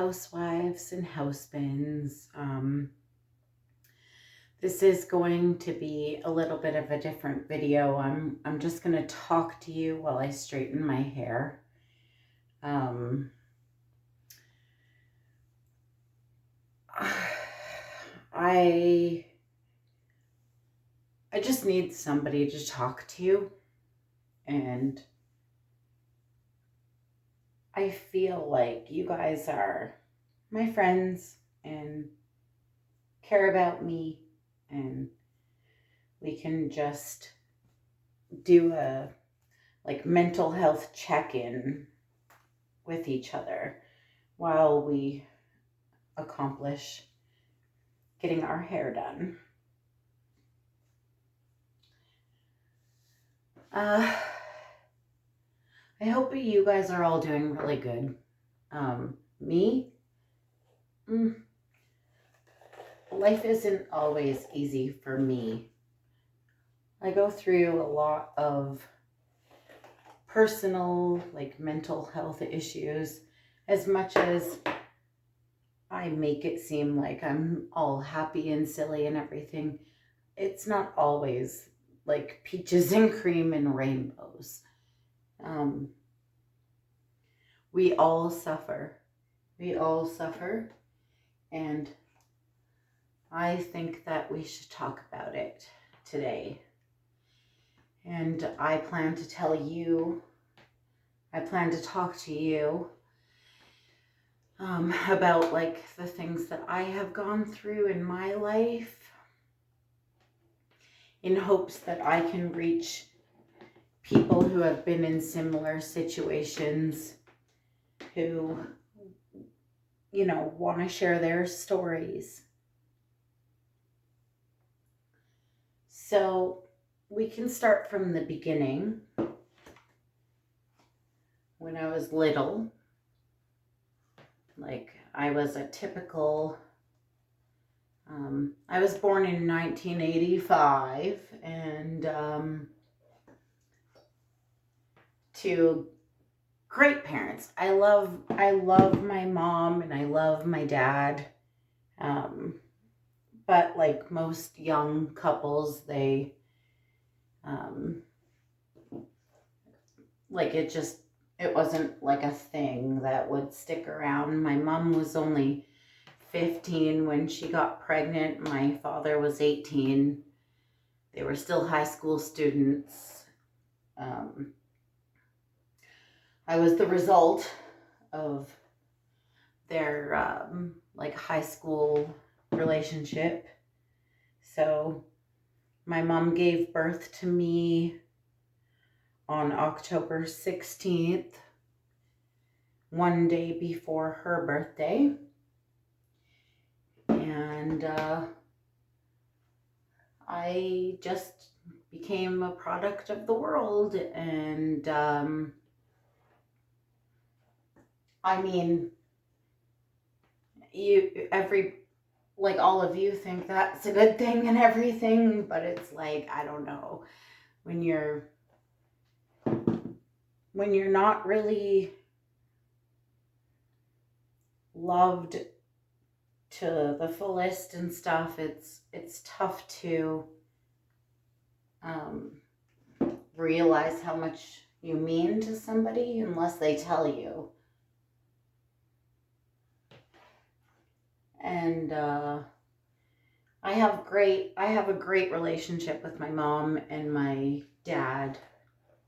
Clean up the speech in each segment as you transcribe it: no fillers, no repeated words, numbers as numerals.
housewives and husbands. This is going to be a little bit of a different video. I'm just going to talk to you while I straighten my hair. I just need somebody to talk to, and I feel like you guys are my friends and care about me, and we can just do a mental health check-in with each other while we accomplish getting our hair done. I hope you guys are all doing really good. Me? Life isn't always easy for me. I go through a lot of personal, mental health issues. As much as I make it seem like I'm all happy and silly and everything, it's not always like peaches and cream and rainbows. We all suffer. And I think that we should talk about it today. And I plan to talk to you about the things that I have gone through in my life, in hopes that I can reach people who have been in similar situations, who, want to share their stories. So we can start from the beginning. When I was little, I was a typical, I was born in 1985, and to great parents. I love my mom and I love my dad. But like most young couples, they, it wasn't like a thing that would stick around. My mom was only 15 when she got pregnant. My father was 18. They were still high school students. I was the result of their high school relationship. So my mom gave birth to me on October 16th, one day before her birthday. And I just became a product of the world. And all of you think that's a good thing and everything, but it's I don't know, when you're not really loved to the fullest and stuff, it's tough to realize how much you mean to somebody unless they tell you. And I have a great relationship with my mom and my dad,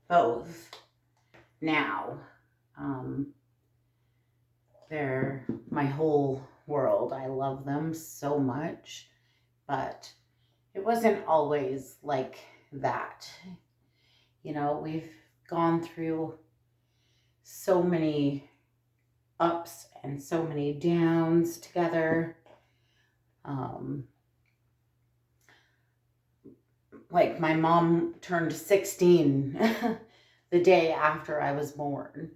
both, now. They're my whole world. I love them so much, but it wasn't always like that. We've gone through so many ups and so many downs together. My mom turned 16 the day after I was born.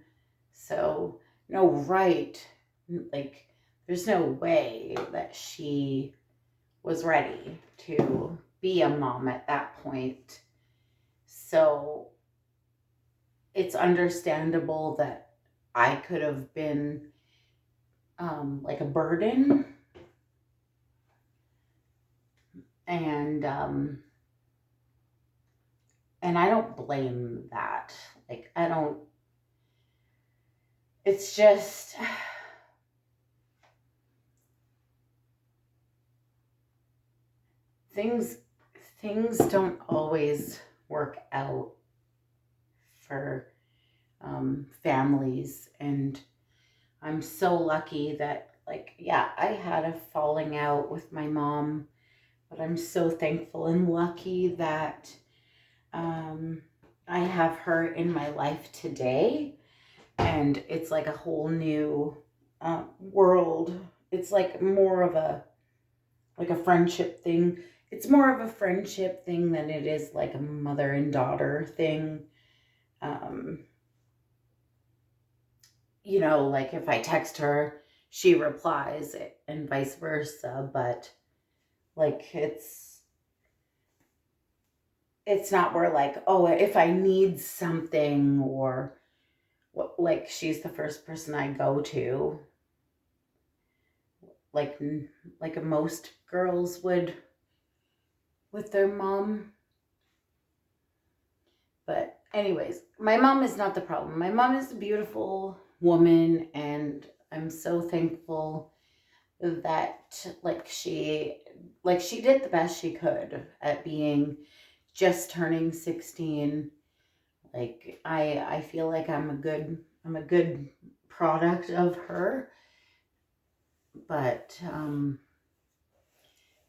So, no, right. There's no way that she was ready to be a mom at that point. So it's understandable that I could have been like a burden. And and I don't blame that. Like, I don't, it's just, things, things don't always work out for families. And I'm so lucky that, like, yeah, I had a falling out with my mom, but I'm so thankful and lucky that um, I have her in my life today. And it's like a whole new world. It's like more of a like a friendship thing. It's more of a friendship thing than it is like a mother and daughter thing. Um, like if I text her, she replies, and vice versa. But like it's not where, like, oh, if I need something, or what, like she's the first person I go to, like most girls would with their mom. But anyways, my mom is not the problem. My mom is a beautiful woman, and I'm so thankful that like she did the best she could at being just turning 16. Like, I feel like I'm a good product of her. But and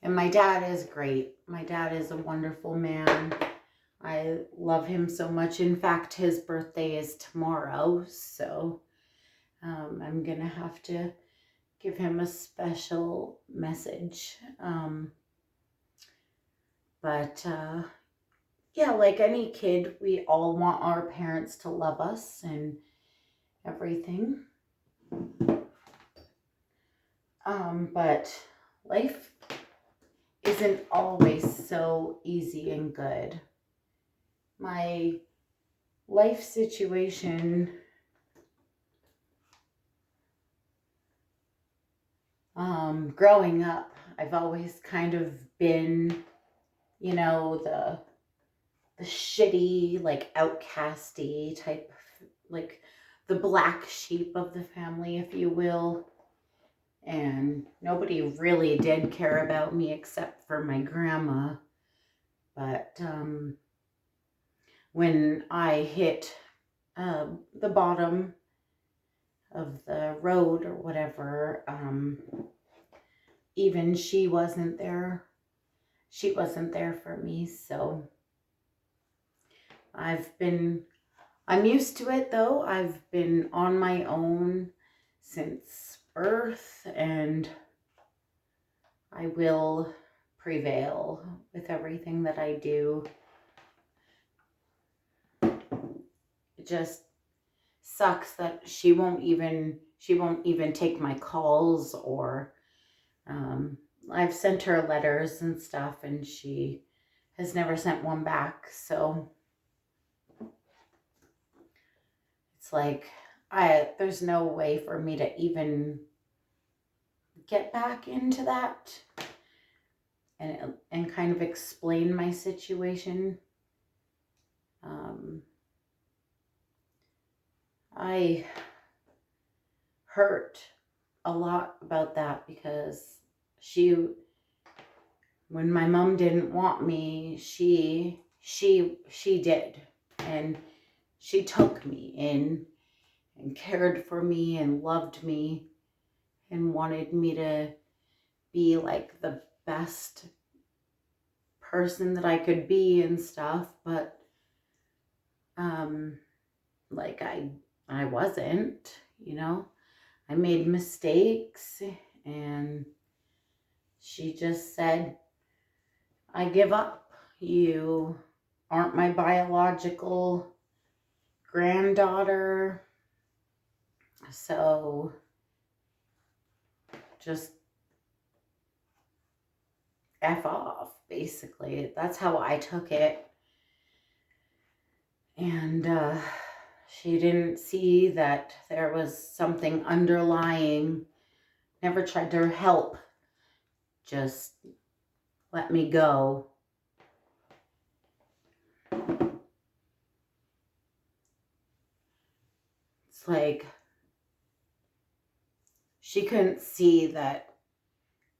my dad is great. My dad is a wonderful man. I love him so much. In fact, his birthday is tomorrow, so I'm gonna have to give him a special message. But yeah, like any kid, we all want our parents to love us and everything. But life isn't always so easy and good. My life situation, growing up, I've always kind of been, the shitty, like outcasty type, like the black sheep of the family, if you will. And nobody really did care about me except for my grandma. But when I hit the bottom of the road or whatever, even she wasn't there. She wasn't there for me. So I'm used to it though. I've been on my own since birth, and I will prevail with everything that I do. It just sucks that she won't even take my calls, or I've sent her letters and stuff, and she has never sent one back. So it's like there's no way for me to even get back into that and kind of explain my situation. I hurt a lot about that because when my mom didn't want me, she did, and she took me in and cared for me and loved me and wanted me to be like the best person that I could be and stuff. But like I wasn't, I made mistakes, and she just said, I give up. You aren't my biological granddaughter, so just F off, basically. That's how I took it. And she didn't see that there was something underlying never tried to help, just let me go. It's like she couldn't see that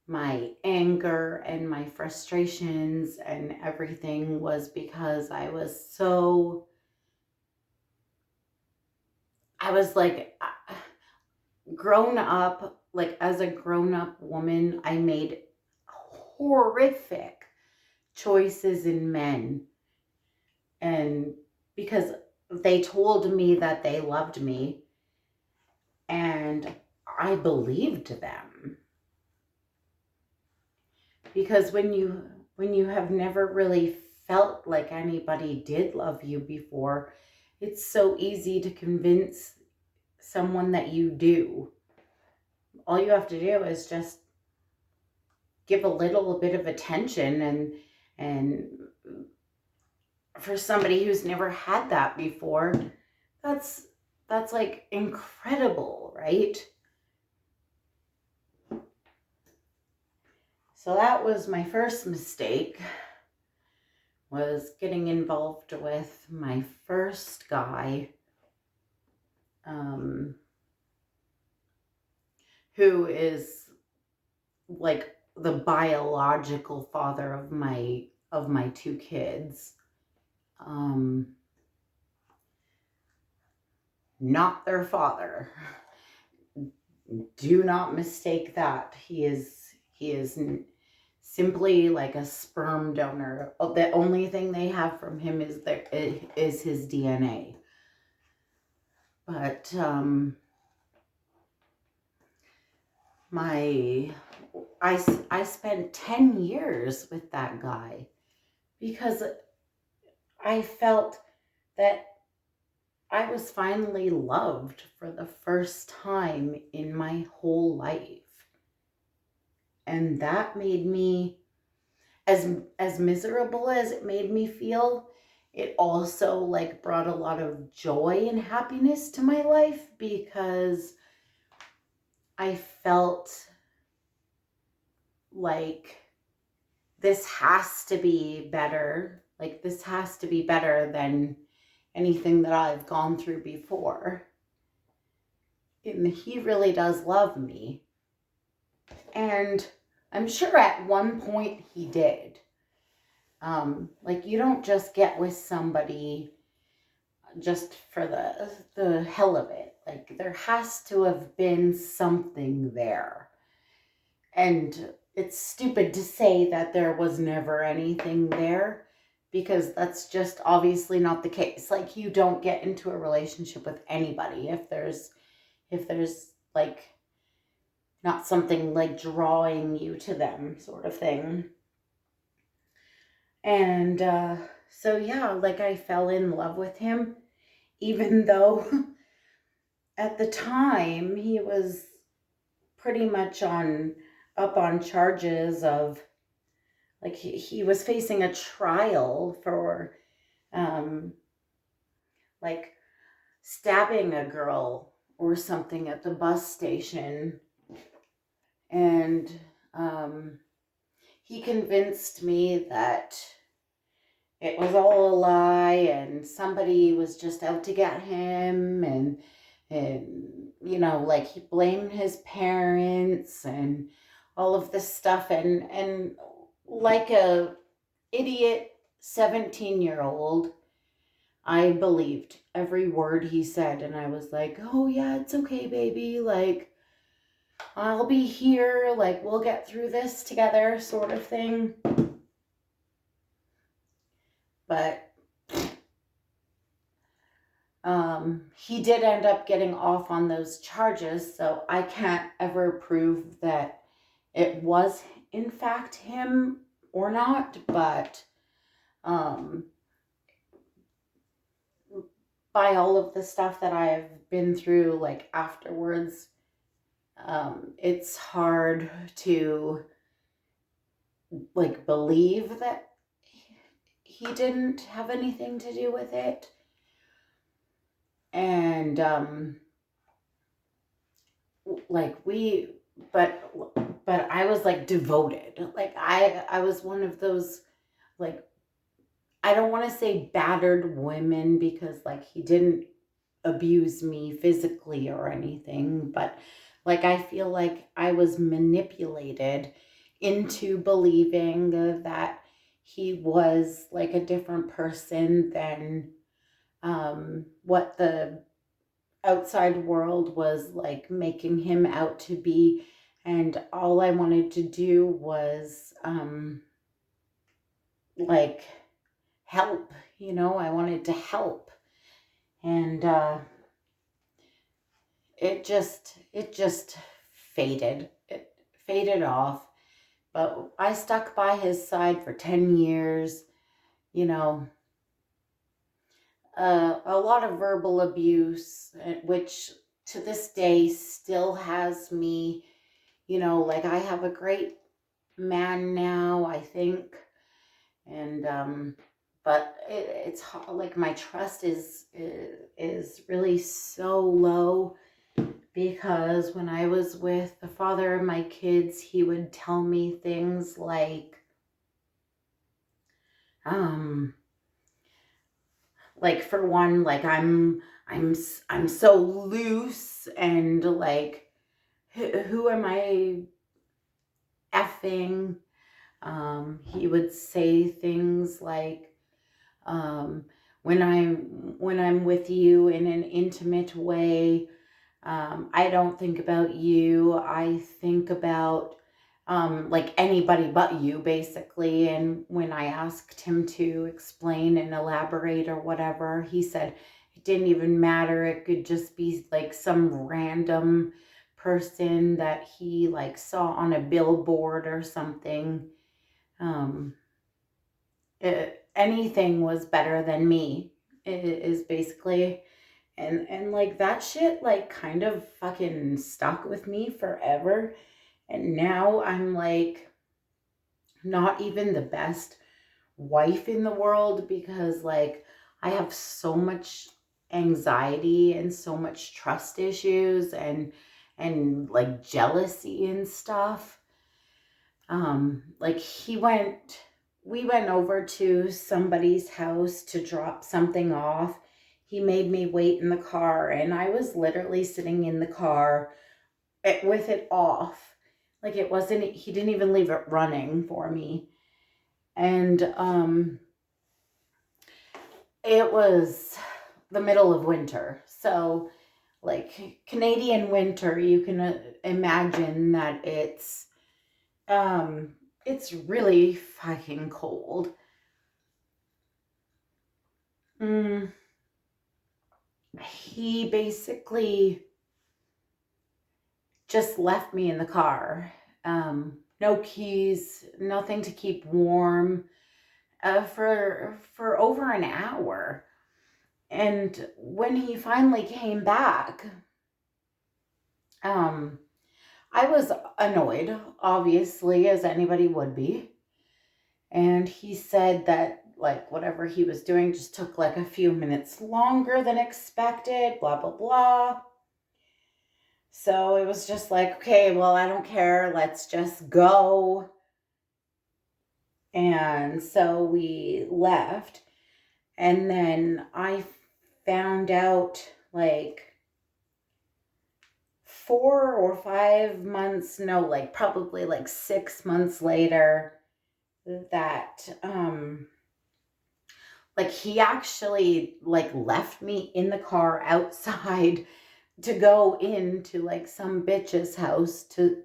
my anger and my frustrations and everything was because I was like grown up, like as a grown up woman, I made horrific choices in men. And because they told me that they loved me, and I believed them. Because when you have never really felt like anybody did love you before, it's so easy to convince someone that you do. All you have to do is just give a little bit of attention, and for somebody who's never had that before, that's like incredible, right? So that was my first mistake, was getting involved with my first guy, who is like the biological father of my two kids. Not their father. Do not mistake that. He is simply like a sperm donor. The only thing they have from him is his DNA. But I spent 10 years with that guy because I felt that I was finally loved for the first time in my whole life. And that made me, as miserable as it made me feel, it also like brought a lot of joy and happiness to my life, because I felt like this has to be better. Like this has to be better than anything that I've gone through before. And he really does love me. And I'm sure at one point he did. Like you don't just get with somebody just for the hell of it. Like there has to have been something there. And it's stupid to say that there was never anything there, because that's just obviously not the case. Like you don't get into a relationship with anybody if there's like not something like drawing you to them, sort of thing. And so yeah, like I fell in love with him, even though at the time he was pretty much up on charges of, like he was facing a trial for like stabbing a girl or something at the bus station. And he convinced me that it was all a lie and somebody was just out to get him, and you know, like he blamed his parents and all of this stuff, and like a idiot 17-year-old, I believed every word he said, and I was like, oh yeah, it's okay, baby, like I'll be here, like we'll get through this together, sort of thing. But he did end up getting off on those charges, so I can't ever prove that it was in fact him or not. But by all of the stuff that I've been through, like afterwards, it's hard to like believe that he didn't have anything to do with it. And like we but I was like devoted. Like I was one of those, like, I don't want to say battered women, because like he didn't abuse me physically or anything, but like I feel like I was manipulated into believing that he was like a different person than what the outside world was like making him out to be. And all I wanted to do was like help, I wanted to help. And it just faded. It faded off. But I stuck by his side for 10 years, you know, a lot of verbal abuse, which to this day still has me, like I have a great man now, I think. And, but it's like my trust is really so low, because when I was with the father of my kids, he would tell me things um, like for one, like I'm so loose, and like who am I effing? He would say things like, um, when I'm with you in an intimate way, I don't think about you. I think about like anybody but you, basically. And when I asked him to explain and elaborate or whatever, he said it didn't even matter. It could just be like some random person that he like saw on a billboard or something. Um, Anything was better than me, is basically. And like that shit like kind of fucking stuck with me forever. And now I'm like not even the best wife in the world, because like I have so much anxiety and so much trust issues, and like jealousy and stuff. Like we went over to somebody's house to drop something off. He made me wait in the car, and I was literally sitting in the car with it off. Like it wasn't, he didn't even leave it running for me. And it was the middle of winter. So like Canadian winter, you can imagine that it's really fucking cold. Mm, he basically just left me in the car. No keys, nothing to keep warm, for over an hour. And when he finally came back, um, I was annoyed, obviously, as anybody would be. And he said that like whatever he was doing just took like a few minutes longer than expected, blah blah blah. So it was just like, okay, well, I don't care, let's just go. And so we left. And then I found out like 4 or 5 months, no, like probably like 6 months later, that like he actually like left me in the car outside to go into like some bitch's house to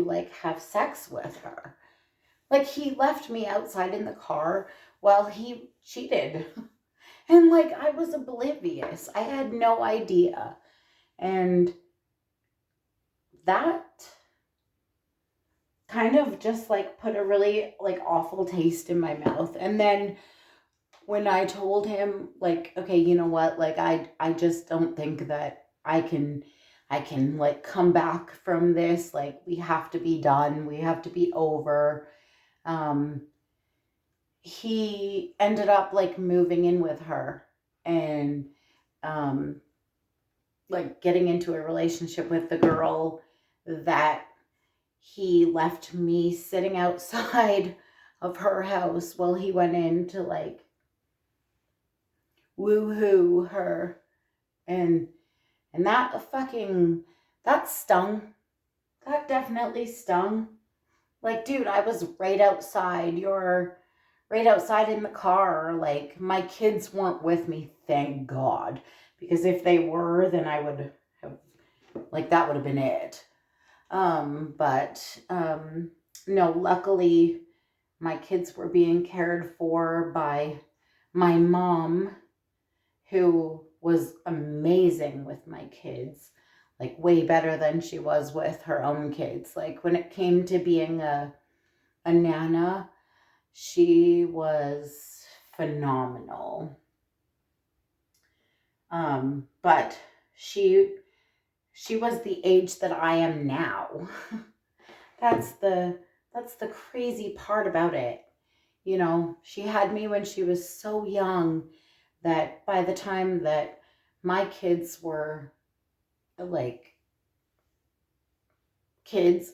like have sex with her. Like he left me outside in the car while he cheated. And like I was oblivious. I had no idea. And that kind of just like put a really like awful taste in my mouth. And then when I told him like, okay, you know what? Like I just don't think that I can like come back from this. Like we have to be done. We have to be over. Um he ended up like moving in with her, and um like getting into a relationship with the girl that he left me sitting outside of her house while he went in to like woo-hoo her. And that stung. That definitely stung. Like, dude, I was right outside. You're right outside in the car. Like, my kids weren't with me, thank God. Because if they were, then I would have, like, that would have been it. But no, luckily, my kids were being cared for by my mom, who was amazing with my kids, like way better than she was with her own kids. Like when it came to being a nana, she was phenomenal. But she was the age that I am now. that's the crazy part about it. You know, she had me when she was so young that by the time that my kids were like kids,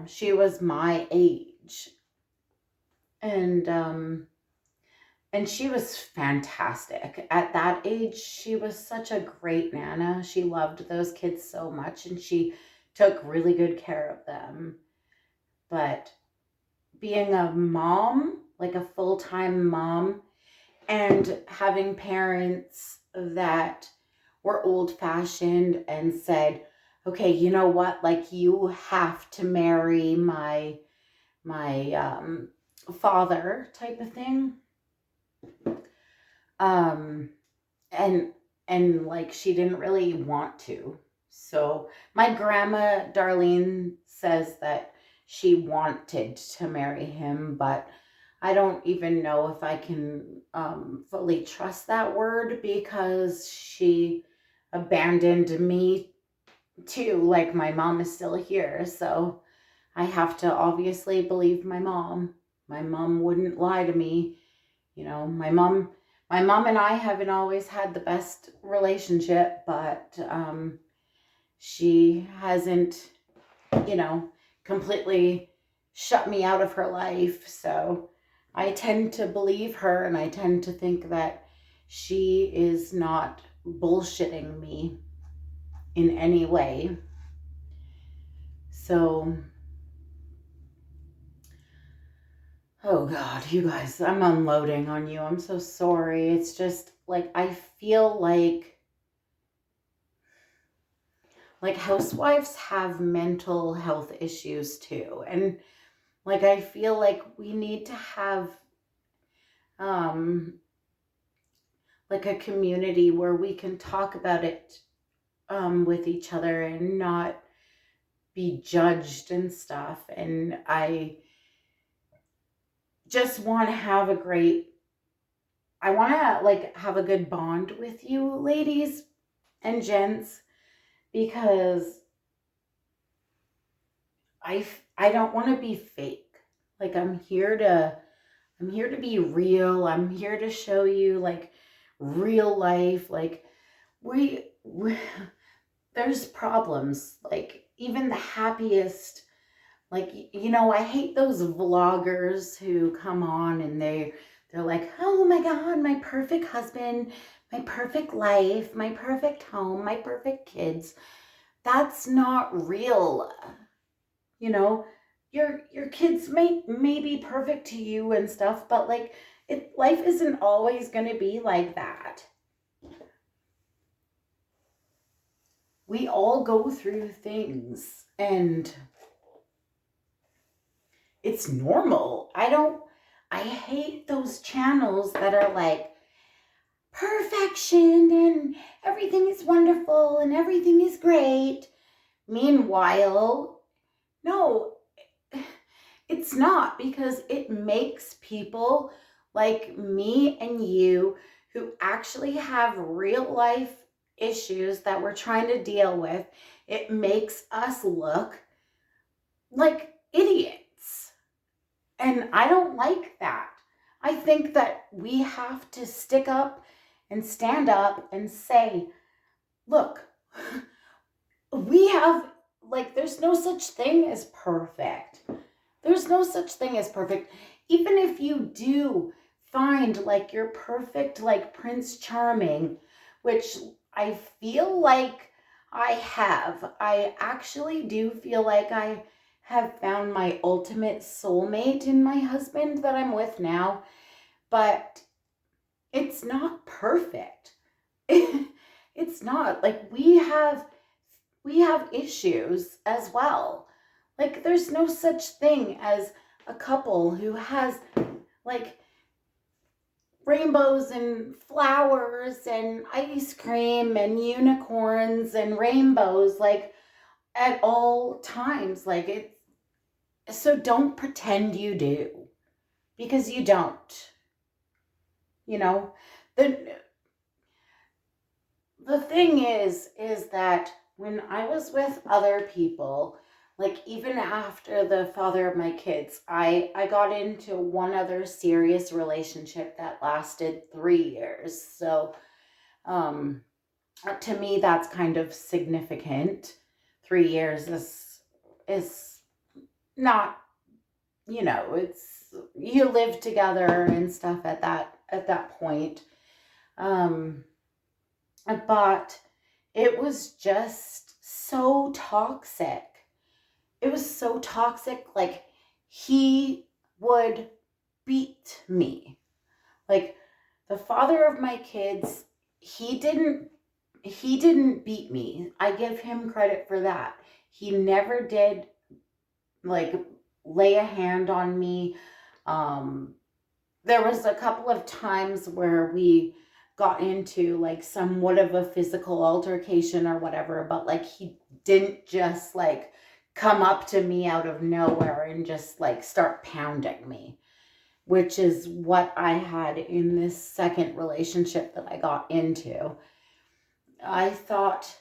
she was my age. And she was fantastic. At that age, she was such a great nana. She loved those kids so much and she took really good care of them. But being a mom, like a full-time mom, and having parents that were old-fashioned and said, okay, you know what, like you have to marry my father type of thing. And like she didn't really want to. So my grandma Darlene says that she wanted to marry him, but I don't even know if I can fully trust that word because she abandoned me too. Like my mom is still here, so I have to obviously believe my mom. My mom wouldn't lie to me. You know, my mom and I haven't always had the best relationship, but she hasn't, you know, completely shut me out of her life. So I tend to believe her and I tend to think that she is not bullshitting me in any way. So, oh God, you guys, I'm unloading on you. I'm so sorry. It's just like, I feel like housewives have mental health issues too. And like, I feel like we need to have, like a community where we can talk about it, with each other and not be judged and stuff. And I just want to have I want to like have a good bond with you ladies and gents, because I don't want to be fake. Like I'm here to be real. I'm here to show you like real life. Like we there's problems. Like even the happiest, like, you know, I hate those vloggers who come on and they're like, oh my God, my perfect husband, my perfect life, my perfect home, my perfect kids. That's not real. You know, your kids may be perfect to you and stuff, but like life isn't always going to be like that. We all go through things and it's normal. I hate those channels that are like perfection and everything is wonderful and everything is great. Meanwhile, no, it's not, because it makes people like me and you who actually have real life issues that we're trying to deal with, it makes us look like idiots. And I don't like that. I think that we have to stick up and stand up and say, look, we have like, there's no such thing as perfect. There's no such thing as perfect. Even if you do find like your perfect, like Prince Charming, which I feel like I actually do feel like I have found my ultimate soulmate in my husband that I'm with now, but it's not perfect. It's not. Like, we have issues as well. Like, there's no such thing as a couple who has like rainbows and flowers and ice cream and unicorns and rainbows, like, at all times. Like, so don't pretend you do, because you don't. You know, the the thing is that when I was with other people, like, even after the father of my kids, I got into one other serious relationship that lasted 3 years. So, um, to me, that's kind of significant. 3 years is not, it's, you live together and stuff at that point. Um, but it was just so toxic. It was so toxic. Like, he would beat me. Like, the father of my kids, he didn't beat me. I give him credit for that. He never did, like, lay a hand on me. Um, there was a couple of times where we got into like somewhat of a physical altercation or whatever, but like, he didn't just like come up to me out of nowhere and just like start pounding me, which is what I had in this second relationship that I got into. I thought,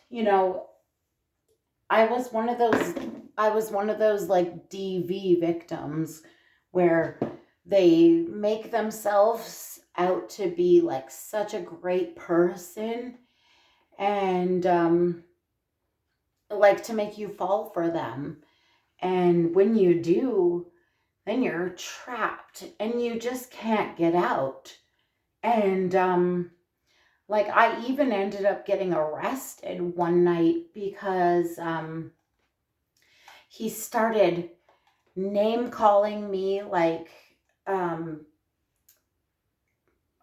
I was one of those I was one of those like DV victims where they make themselves out to be like such a great person, and like to make you fall for them. And when you do, then you're trapped and you just can't get out. And like, I even ended up getting arrested one night because he started name calling me, like, um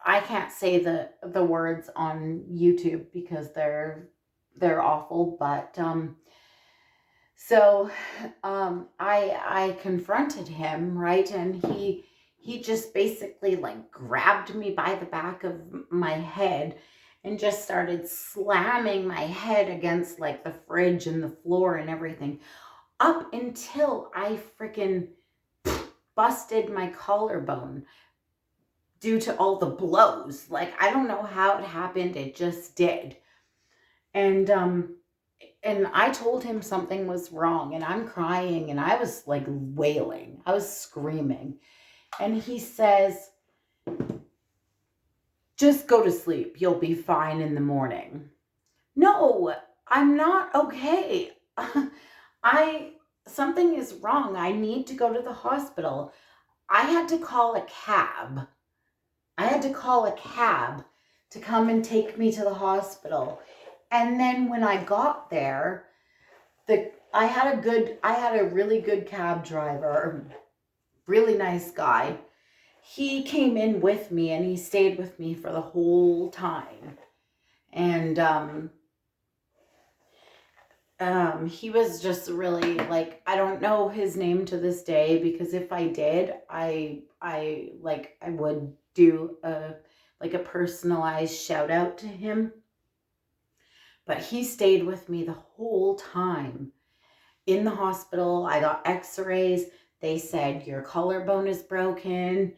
I can't say the words on YouTube because they're awful, but so I confronted him, right? And he just basically like grabbed me by the back of my head and just started slamming my head against like the fridge and the floor and everything, up until I freaking busted my collarbone due to all the blows. Like, I don't know how it happened, it just did. And I told him something was wrong, and I'm crying, and I was like wailing. I was screaming. And he says, "Just go to sleep. You'll be fine in the morning." No, I'm not okay. I Something is wrong. I need to go to the hospital. I had to call a cab. I had to call a cab to come and take me to the hospital. And then when I got there, I had a really good cab driver, really nice guy. He came in with me and he stayed with me for the whole time. And he was just really, like, I don't know his name to this day, because if I did, I would do a personalized shout out to him. But he stayed with me the whole time. In the hospital, I got x-rays. They said, "Your collarbone is broken."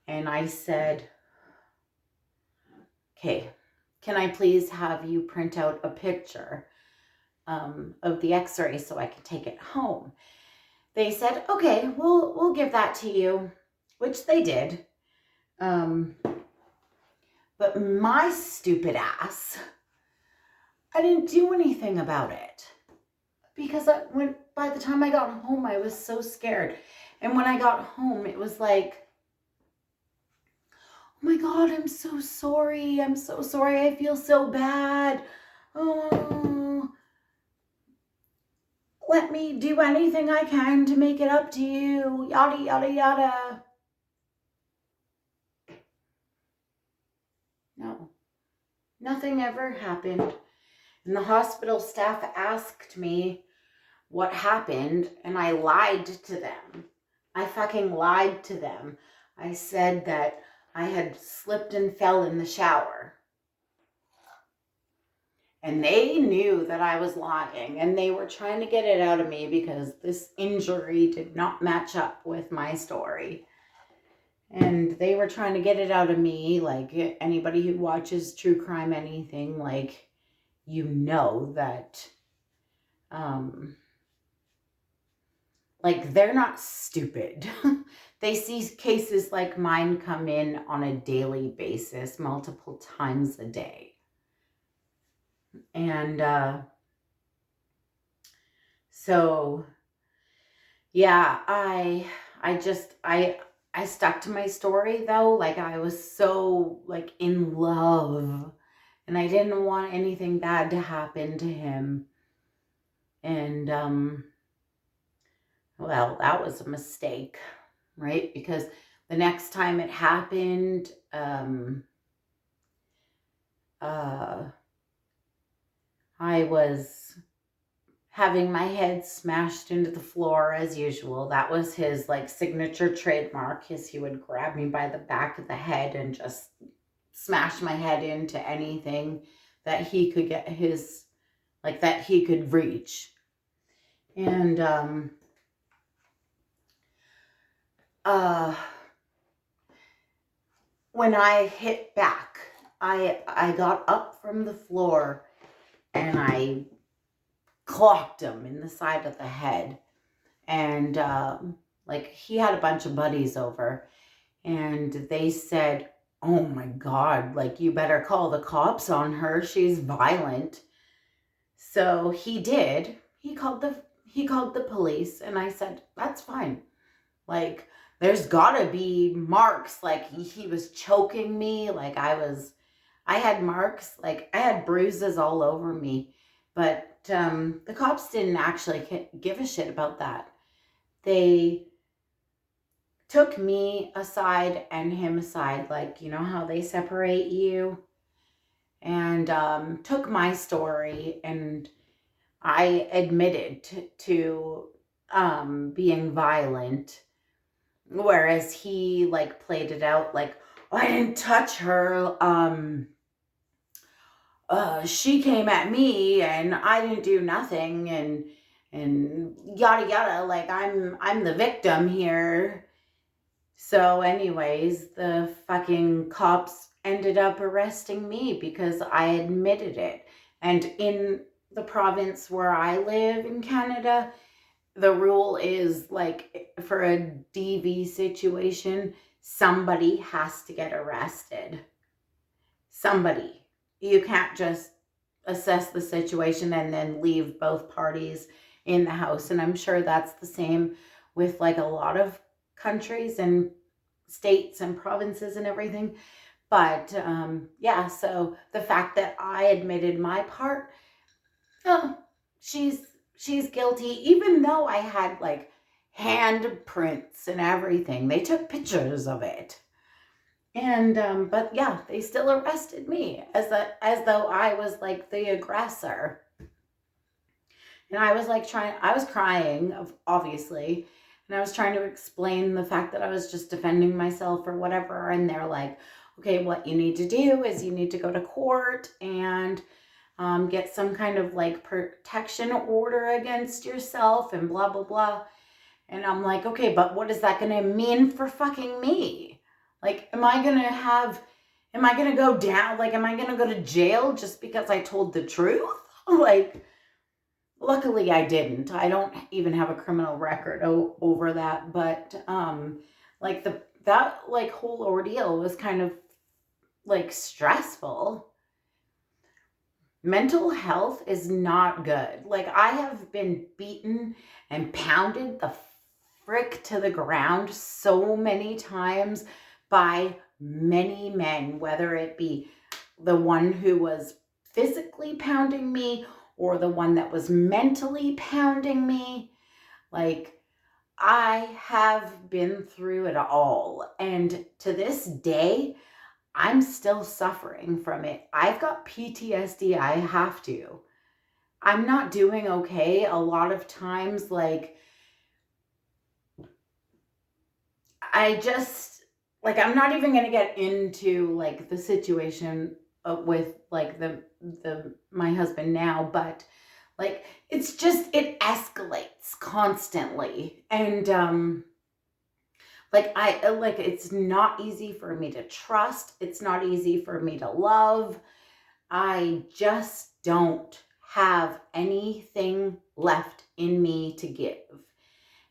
And I said, "Okay, can I please have you print out a picture of the x-ray so I can take it home?" They said, "Okay, we'll give that to you," which they did. But my stupid ass, I didn't do anything about it. because by the time I got home, I was so scared. And when I got home, it was like, oh my God, I'm so sorry. I'm so sorry. I feel so bad. Oh, let me do anything I can to make it up to you. Yada, yada, yada. No, nothing ever happened. And the hospital staff asked me what happened, and I lied to them. I fucking lied to them. I said that I had slipped and fell in the shower. And they knew that I was lying, and they were trying to get it out of me because this injury did not match up with my story. And they were trying to get it out of me. Like, anybody who watches true crime anything, like, you know that like, they're not stupid. They see cases like mine come in on a daily basis, multiple times a day. And so yeah, I stuck to my story though. Like, I was so like in love, and I didn't want anything bad to happen to him. And well, that was a mistake, right? Because the next time it happened, I was having my head smashed into the floor as usual. That was his like signature trademark, is he would grab me by the back of the head and just smash my head into anything that he could get his, like, that he could reach. And when I hit back, I got up from the floor and I clocked him in the side of the head. And like, he had a bunch of buddies over, and they said, oh my God, like, you better call the cops on her. She's violent. So he did. He called the police, and I said, that's fine. Like, there's gotta be marks. Like, he was choking me. Like, I had marks. Like, I had bruises all over me. But the cops didn't actually give a shit about that. They took me aside and him aside, like, you know how they separate you, and took my story, and I admitted to being violent, whereas he like played it out like, oh, I didn't touch her, she came at me and I didn't do nothing, and yada yada, like, I'm the victim here. So anyways, the fucking cops ended up arresting me because I admitted it. And in the province where I live in Canada, the rule is like, for a DV situation, somebody has to get arrested. Somebody. You can't just assess the situation and then leave both parties in the house. And I'm sure that's the same with like a lot of countries and states and provinces and everything. But yeah, so the fact that I admitted my part, oh, she's guilty, even though I had like handprints and everything. They took pictures of it. And but yeah, they still arrested me as though I was like the aggressor. And I was like I was crying, obviously, and I was trying to explain the fact that I was just defending myself or whatever. And they're like, okay, what you need to do is you need to go to court and get some kind of like protection order against yourself and blah, blah, blah. And I'm like, okay, but what is that going to mean for fucking me? Like, am I going to go down? Like, am I going to go to jail just because I told the truth? Like, luckily I didn't. I don't even have a criminal record over that. But, like, that like whole ordeal was kind of like stressful. mental health is not good. Like, I have been beaten and pounded the frick to the ground so many times by many men, whether it be the one who was physically pounding me or the one that was mentally pounding me. Like, I have been through it all. And to this day, I'm still suffering from it. I've got PTSD. I have to. I'm not doing okay. A lot of times, like, I just, like, I'm not even going to get into, like, the situation with, like, my husband now, but, like, it's just, it escalates constantly. And, like, it's not easy for me to trust. It's not easy for me to love. I just don't have anything left in me to give.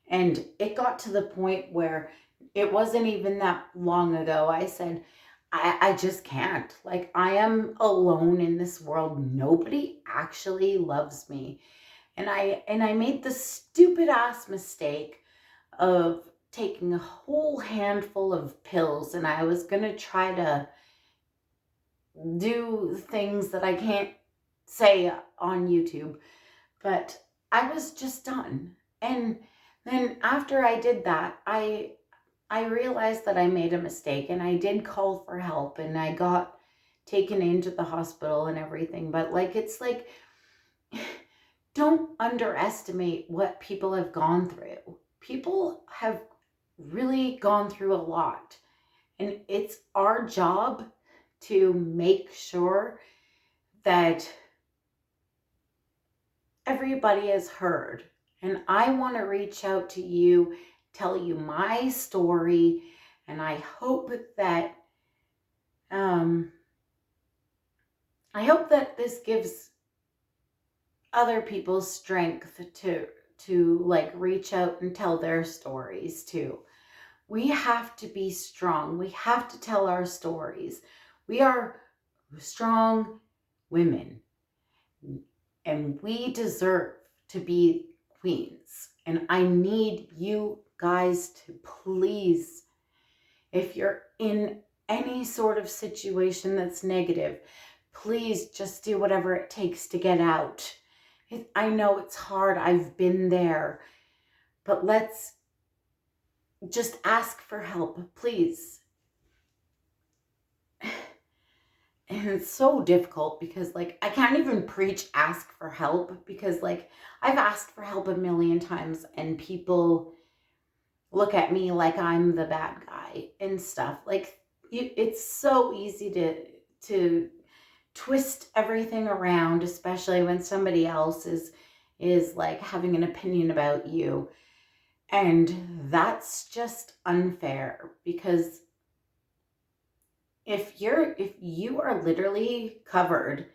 And it got to the point where it wasn't even that long ago. I said, I just can't. Like, I am alone in this world. Nobody actually loves me. And I made the stupid ass mistake of taking a whole handful of pills, and I was going to try to do things that I can't say on YouTube, but I was just done. And then after I did that, I realized that I made a mistake, and I did call for help, and I got taken into the hospital and everything. But, like, it's like, don't underestimate what people have gone through. People have really gone through a lot, and it's our job to make sure that everybody is heard. And I want to reach out to you, tell you my story, and I hope that this gives other people strength to like reach out and tell their stories too. We have to be strong. We have to tell our stories. We are strong women, and we deserve to be queens. And I need you guys to please, if you're in any sort of situation that's negative, please just do whatever it takes to get out. I know it's hard. I've been there. But let's just ask for help, please. And it's so difficult because, like, I can't even preach ask for help, because, like, I've asked for help a million times and people look at me like I'm the bad guy and stuff. Like, it's so easy to twist everything around, especially when somebody else is like having an opinion about you. And that's just unfair, because if you are literally covered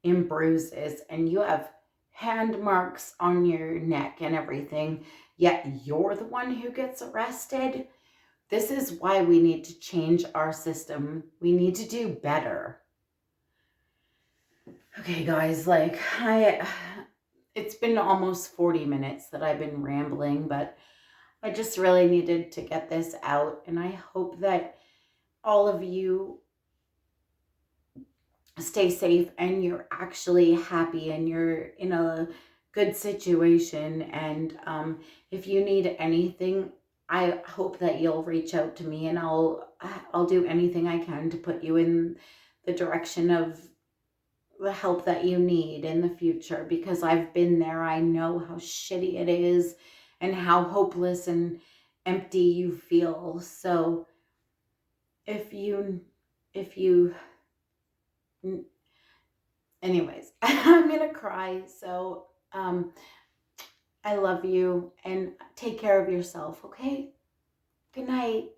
in bruises and you have hand marks on your neck and everything, yet you're the one who gets arrested, this is why we need to change our system. We need to do better. Okay, guys, like, it's been almost 40 minutes that I've been rambling, but I just really needed to get this out, and I hope that all of you stay safe and you're actually happy and you're in a good situation. And if you need anything, I hope that you'll reach out to me, and I'll do anything I can to put you in the direction of the help that you need in the future, because I've been there. I know how shitty it is and how hopeless and empty you feel. So if you anyways, I'm gonna cry. So I love you, and take care of yourself, okay? Good night.